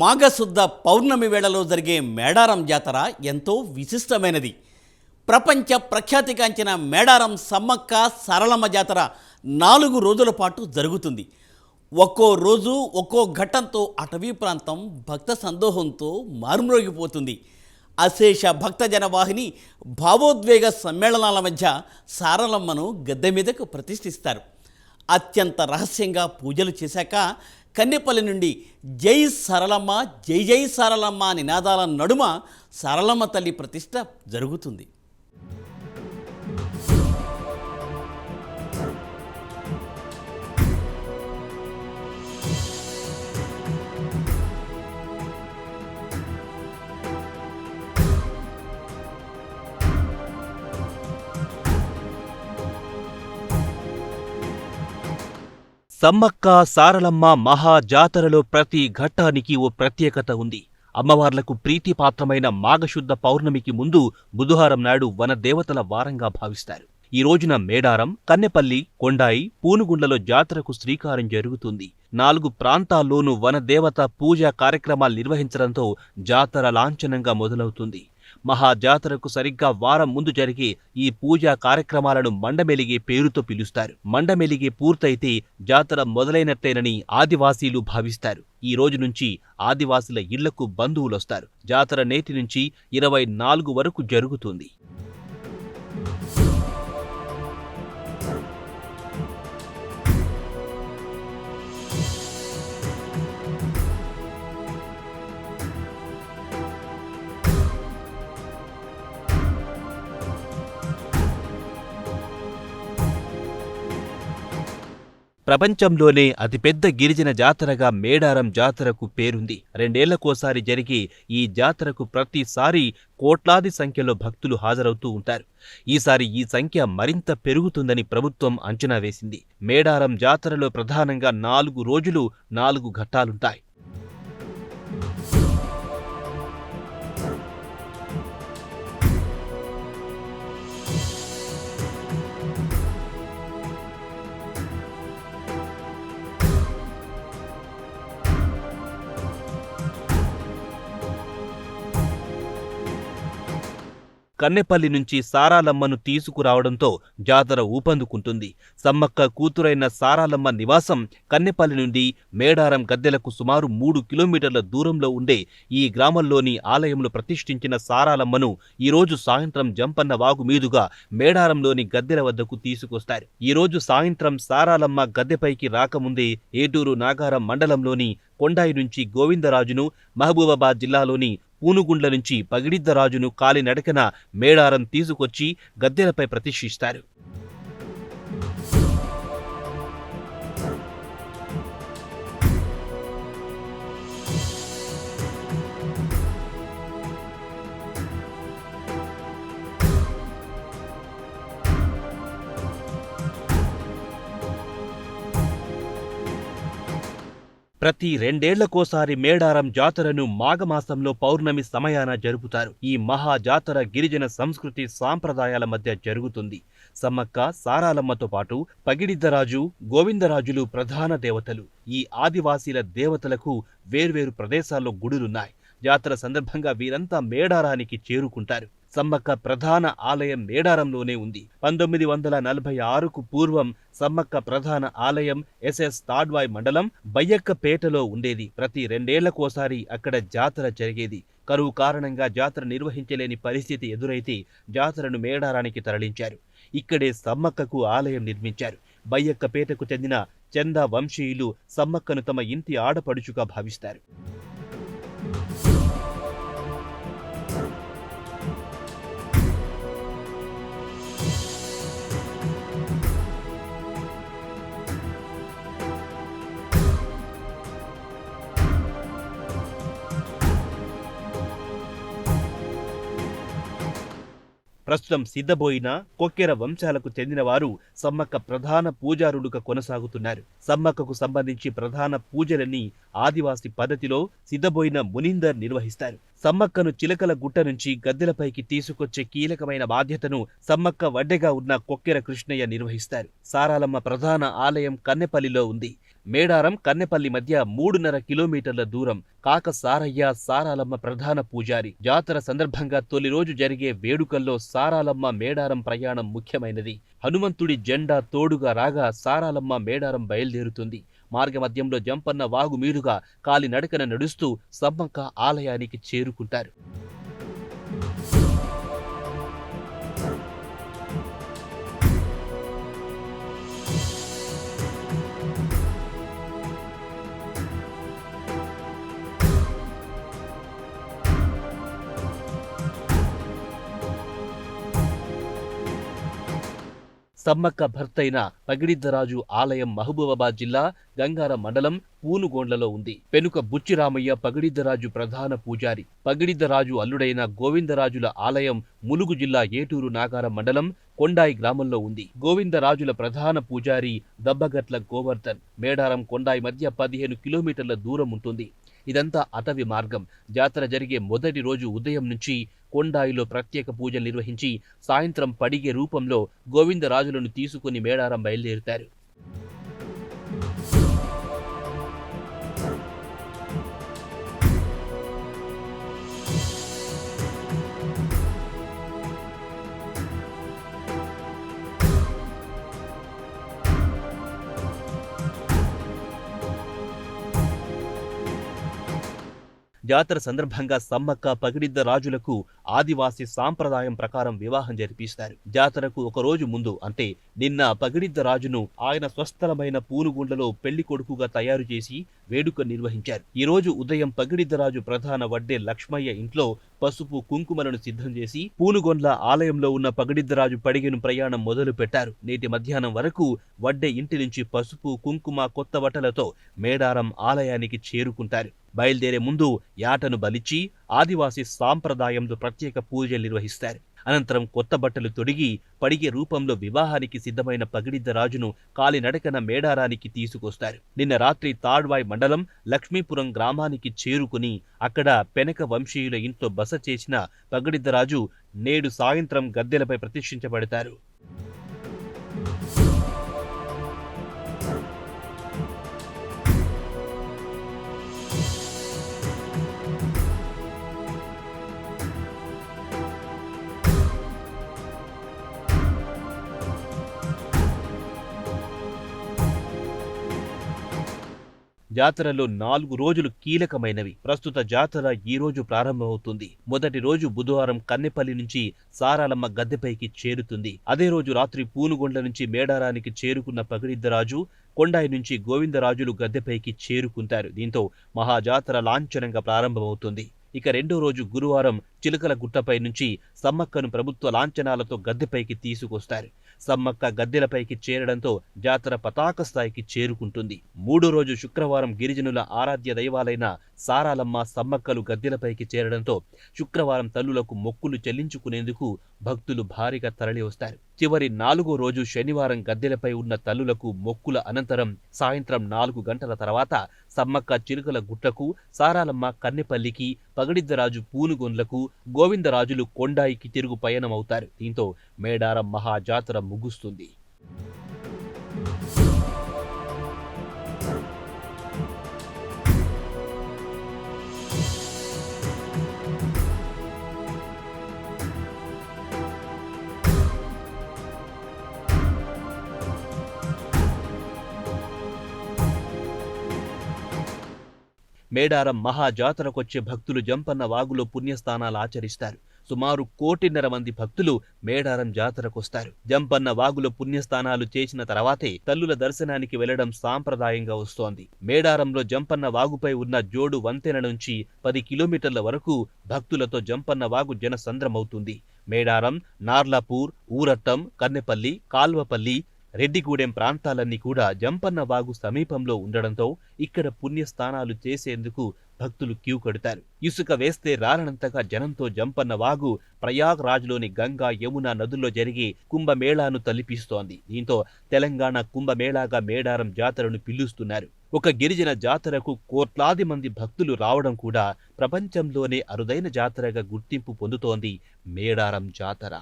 మాఘశుద్ధ పౌర్ణమి వేళలో జరిగే మేడారం జాతర ఎంతో విశిష్టమైనది. ప్రపంచ ప్రఖ్యాతిగాంచిన మేడారం సమ్మక్క సారలమ్మ జాతర 4 రోజుల పాటు జరుగుతుంది. ఒక్కో రోజు ఒక్కో ఘట్టంతో అటవీ ప్రాంతం భక్త సందోహంతో మారుమ్రోగిపోతుంది. అశేష భక్తజన వాహిని భావోద్వేగ సమ్మేళనాల మధ్య సారలమ్మను గద్దె మీదకు ప్రతిష్ఠిస్తారు. అత్యంత రహస్యంగా పూజలు చేశాక కన్నెపల్లి నుండి జై సరళమ్మ జై జై సారలమ్మ నినాదాల నడుమ సారలమ్మ తల్లి ప్రతిష్ఠ జరుగుతుంది. సమ్మక్క సారలమ్మ మహా జాతరలో ప్రతి ఘట్టానికి ఓ ప్రత్యేకత ఉంది. అమ్మవార్లకు ప్రీతిపాత్రమైన మాఘశుద్ధ పౌర్ణమికి ముందు బుధవారం నాడు వనదేవతల వారంగా భావిస్తారు. ఈ రోజున మేడారం, కన్నెపల్లి, కొండాయి, పూనుగుండ్లలో జాతరకు శ్రీకారం జరుగుతుంది. 4 ప్రాంతాల్లోనూ వనదేవత పూజా కార్యక్రమాలు నిర్వహించడంతో జాతర లాంఛనంగా మొదలవుతుంది. మహాజాతరకు సరిగ్గా వారం ముందు జరిగే ఈ పూజా కార్యక్రమాలను మండమెలిగే పేరుతో పిలుస్తారు. మండమెలిగే పూర్తయితే జాతర మొదలైనట్టేనని ఆదివాసీలు భావిస్తారు. ఈ రోజు నుంచి ఆదివాసుల ఇళ్లకు బంధువులొస్తారు. జాతర నేటి నుంచి 24 వరకు జరుగుతుంది. ప్రపంచంలోనే అతిపెద్ద గిరిజన జాతరగా మేడారం జాతరకు పేరుంది. 2 ఏళ్లకోసారి జరిగే ఈ జాతరకు ప్రతిసారి కోట్లాది సంఖ్యలో భక్తులు హాజరవుతూ ఉంటారు. ఈసారి ఈ సంఖ్య మరింత పెరుగుతుందని ప్రభుత్వం అంచనా వేసింది. మేడారం జాతరలో ప్రధానంగా 4 రోజులు 4 ఘట్టాలుంటాయి. కన్నెపల్లి నుంచి సారాలమ్మను తీసుకురావడంతో జాతర ఊపందుకుంటుంది. సమ్మక్క కూతురైన సారాలమ్మ నివాసం కన్నెపల్లి నుండి మేడారం గద్దెలకు సుమారు 3 కిలోమీటర్ల దూరంలో ఉండే ఈ గ్రామంలోని ఆలయంలో ప్రతిష్ఠించిన సారాలమ్మను ఈరోజు సాయంత్రం జంపన్న వాగు మీదుగా మేడారంలోని గద్దెల వద్దకు తీసుకొస్తారు. ఈరోజు సాయంత్రం సారాలమ్మ గద్దెపైకి రాకముందే ఏటూరు నాగారం మండలంలోని కొండాయి నుంచి గోవిందరాజును, మహబూబాబాద్ జిల్లాలోని పూనుగుండ్ల నుంచి పగిడిద్దరాజును కాలినడకన మేడారం తీసుకొచ్చి గద్దెలపై ప్రతిష్ఠిస్తారు. ప్రతి 2 ఏళ్లకోసారి మేడారం జాతరను మాఘమాసంలో పౌర్ణమి సమయాన జరుపుతారు. ఈ మహా జాతర గిరిజన సంస్కృతి సాంప్రదాయాల మధ్య జరుగుతుంది. సమ్మక్క సారాలమ్మతో పాటు పగిడిద్దరాజు, గోవిందరాజులు ప్రధాన దేవతలు. ఈ ఆదివాసీల దేవతలకు వేర్వేరు ప్రదేశాల్లో గుడులున్నాయి. జాతర సందర్భంగా వీరంతా మేడారానికి చేరుకుంటారు. సమ్మక్క ప్రధాన ఆలయం మేడారంలోనే ఉంది. 1946కు పూర్వం సమ్మక్క ప్రధాన ఆలయం ఎస్ఎస్ తాడ్వాయ్ మండలం బయ్యక్కపేటలో ఉండేది. ప్రతి 2 ఏళ్లకోసారి అక్కడ జాతర జరిగేది. కరువు కారణంగా జాతర నిర్వహించలేని పరిస్థితి ఎదురైతే జాతరను మేడారానికి తరలించారు. ఇక్కడే సమ్మక్కకు ఆలయం నిర్మించారు. బయ్యక్కపేటకు చెందిన చందా వంశీయులు సమ్మక్కను తమ ఇంటి ఆడపడుచుగా భావిస్తారు. ప్రస్తుతం సిద్ధబోయిన కొక్కెర వంశాలకు చెందినవారు సమ్మక్క ప్రధాన పూజారులుగా కొనసాగుతున్నారు. సమ్మక్కకు సంబంధించి ప్రధాన పూజలన్నీ ఆదివాసి పద్ధతిలో సిద్ధబోయిన మునిందర్ నిర్వహిస్తారు. సమ్మక్కను చిలకల గుట్ట నుంచి గద్దెలపైకి తీసుకొచ్చే కీలకమైన బాధ్యతను సమ్మక్క వడ్డెగా ఉన్న కొక్కెర కృష్ణయ్య నిర్వహిస్తారు. సారాలమ్మ ప్రధాన ఆలయం కన్నెపల్లిలో ఉంది. మేడారం కన్నెపల్లి మధ్య 3.5 కిలోమీటర్ల దూరం. కాక సారయ్య సారాలమ్మ ప్రధాన పూజారి. జాతర సందర్భంగా తొలి రోజు జరిగే వేడుకల్లో సారాలమ్మ మేడారం ప్రయాణం ముఖ్యమైనది. హనుమంతుడి జెండా తోడుగా రాగా సారాలమ్మ మేడారం బయలుదేరుతుంది. మార్గమధ్యంలో జంపన్న వాగు మీదుగా కాలినడకన నడుస్తూ సమ్మక్క ఆలయానికి చేరుకుంటారు. సమ్మక్క భర్తైన పగిడిద్దరాజు ఆలయం మహబూబాబాద్ జిల్లా గంగారం మండలం పూనుగోండ్లలో ఉంది. పెనుక బుచ్చిరామయ్య పగిడిద్దరాజు ప్రధాన పూజారి. పగిడిద్దరాజు అల్లుడైన గోవిందరాజుల ఆలయం ములుగు జిల్లా ఏటూరు నాగారం మండలం కొండాయి గ్రామంలో ఉంది. గోవిందరాజుల ప్రధాన పూజారి దబ్బగట్ల గోవర్ధన్. మేడారం కొండాయి మధ్య 15 కిలోమీటర్ల దూరం ఉంటుంది. ఇదంతా అటవీ మార్గం. జాతర జరిగే మొదటి రోజు ఉదయం నుంచి కొండాయిలో ప్రత్యేక పూజలు నిర్వహించి సాయంత్రం పడిగే రూపంలో గోవిందరాజులను తీసుకుని మేడారం బయలుదేరుతారు. జాతర సందర్భంగా సమ్మక్క పగిడిద్దరాజులకు ఆదివాసీ సాంప్రదాయం ప్రకారం వివాహం జరిపిస్తారు. జాతరకు ఒక రోజు ముందు అంటే నిన్న పగిడిద్దరాజును ఆయన స్వస్థలమైన పూనుగుండ్లలో పెళ్లి కొడుకుగా తయారు చేసి వేడుక నిర్వహించారు. ఈ రోజు ఉదయం పగిడిద్దరాజు ప్రధాన వడ్డే లక్ష్మయ్య ఇంట్లో పసుపు కుంకుమలను సిద్ధం చేసి పూనుగొండ్ల ఆలయంలో ఉన్న పగిడిద్దరాజు పడిగెను ప్రయాణం మొదలు పెట్టారు. నేటి మధ్యాహ్నం వరకు వడ్డే ఇంటి నుంచి పసుపు కుంకుమ కొత్త బట్టలతో మేడారం ఆలయానికి చేరుకుంటారు. బయలుదేరే ముందు యాటను బలిచ్చి ఆదివాసీ సాంప్రదాయంలో ప్రత్యేక పూజలు నిర్వహిస్తారు. అనంతరం కొత్త బట్టలు తొడిగి పడిగే రూపంలో వివాహానికి సిద్ధమైన పగిడిద్దరాజును కాలినడకన మేడారానికి తీసుకొస్తారు. నిన్న రాత్రి తాడ్వాయ్ మండలం లక్ష్మీపురం గ్రామానికి చేరుకుని అక్కడ పెనక వంశీయుల ఇంట్లో బస చేసిన పగిడిద్దరాజు నేడు సాయంత్రం గద్దెలపై ప్రతిష్ఠించబడతారు. జాతరలో 4 రోజులు కీలకమైనవి. ప్రస్తుత జాతర ఈ రోజు ప్రారంభమవుతుంది. మొదటి రోజు బుధవారం కన్నెపల్లి నుంచి సారాలమ్మ గద్దెపైకి చేరుతుంది. అదే రోజు రాత్రి పూనుగొండ్ల నుంచి మేడారానికి చేరుకున్న పగిడిద్దరాజు కొండాయి నుంచి గోవిందరాజులు గద్దెపైకి చేరుకుంటారు. దీంతో మహాజాతర లాంఛనంగా ప్రారంభమవుతుంది. ఇక రెండో రోజు గురువారం చిలకల గుట్టపై నుంచి సమ్మక్కను ప్రభుత్వ లాంఛనాలతో గద్దెపైకి తీసుకొస్తారు. సమ్మక్క గద్దెలపైకి చేరడంతో జాతర పతాక స్థాయికి చేరుకుంటుంది. మూడో రోజు శుక్రవారం గిరిజనుల ఆరాధ్య దైవాలైన సారాలమ్మ సమ్మక్కలు గద్దెలపైకి చేరడంతో శుక్రవారం తల్లులకు మొక్కులు చెల్లించుకునేందుకు భక్తులు భారీగా తరలి వస్తారు. చివరి 4వ రోజు శనివారం గద్దెలపై ఉన్న తల్లులకు మొక్కుల అనంతరం సాయంత్రం 4 గంటల తర్వాత సమ్మక్క చిలుకల గుట్టకు, సారాలమ్మ కన్నెపల్లికి, పగిడిద్దరాజు పూనుగొండ్లకు, గోవిందరాజులు కొండాయికి తిరుగు పయనమవుతారు. దీంతో మేడారం మహాజాతర ముగుస్తుంది. మేడారం మహాజాతరకొచ్చే భక్తులు జంపన్న వాగులో పుణ్యస్థానాలు ఆచరిస్తారు. సుమారు 1.5 కోటి భక్తులు మేడారం జాతరకొస్తారు. జంపన్న వాగులో పుణ్యస్థానాలు చేసిన తర్వాతే తల్లుల దర్శనానికి వెళ్లడం సాంప్రదాయంగా వస్తోంది. మేడారంలో జంపన్న వాగుపై ఉన్న జోడు వంతెన నుంచి 10 కిలోమీటర్ల వరకు భక్తులతో జంపన్న వాగు జనసంద్రమవుతుంది. మేడారం, నార్లాపూర్, ఊరట్టం, కన్నెపల్లి, కాల్వపల్లి, రెడ్డిగూడెం ప్రాంతాలన్నీ కూడా జంపన్న వాగు సమీపంలో ఉండడంతో ఇక్కడ పుణ్యస్థానాలు చేసేందుకు భక్తులు క్యూ కడతారు. ఇసుక వేస్తే రాలనంతగా జనంతో జంపన్న వాగు ప్రయాగ్ రాజ్లోని గంగా, యమున నదుల్లో జరిగే కుంభమేళాను తలపిస్తోంది. దీంతో తెలంగాణ కుంభమేళాగా మేడారం జాతరను పిలుస్తున్నారు. ఒక గిరిజన జాతరకు కోట్లాది మంది భక్తులు రావడం కూడా ప్రపంచంలోనే అరుదైన జాతరగా గుర్తింపు పొందుతోంది మేడారం జాతర.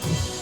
తెలుపుతోంది.